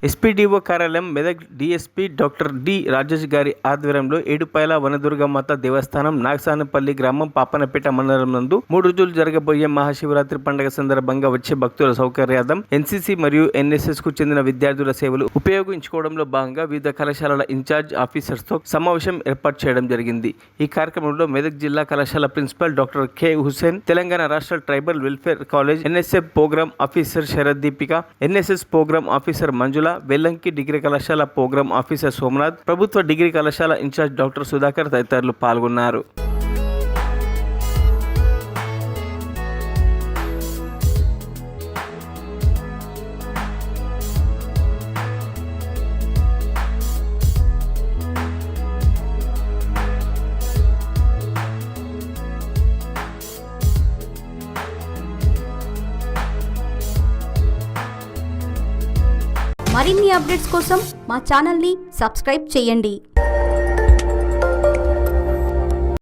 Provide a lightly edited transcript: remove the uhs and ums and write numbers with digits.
ఎస్పీడీఓ కార్యాలయం Medak DSP doctor D Rajesh గారి ఆధ్వర్యంలో ఏడుపాయల వనదుర్గమాత దేవస్థానం నాగసానపల్లి గ్రామం పాపనపేట మండలం నందు 3 రోజులు జరగబోయే మహాశివరాత్రి పండుగ సందర్భంగా వచ్చే భక్తుల సౌకర్యార్థం ఎన్సీసీ మరియు ఎన్ఎస్ఎస్ కు చెందిన విద్యార్థుల సేవలు ఉపయోగించుకోవడంలో భాగంగా వివిధ కళాశాలల ఇన్ఛార్జ్ ఆఫీసర్స్ తో సమావేశం ఏర్పాటు చేయడం జరిగింది. ఈ కార్యక్రమంలో మెదక్ జిల్లా కళాశాల principal doctor K Hussain, Telangana రాష్ట్ర tribal welfare college NSF program officer Sharath Deepika, NSS program officer Manjula, Vellanki degree కళాశాల ప్రోగ్రామ్ ఆఫీసర్ సోమనాథ్, ప్రభుత్వ డిగ్రీ కళాశాల ఇన్ఛార్జ్ డాక్టర్ సుధాకర్ తదితరులు పాల్గొన్నారు. మరిన్ని అప్డేట్స్ కోసం మా ఛానల్ని సబ్స్క్రైబ్ చేయండి.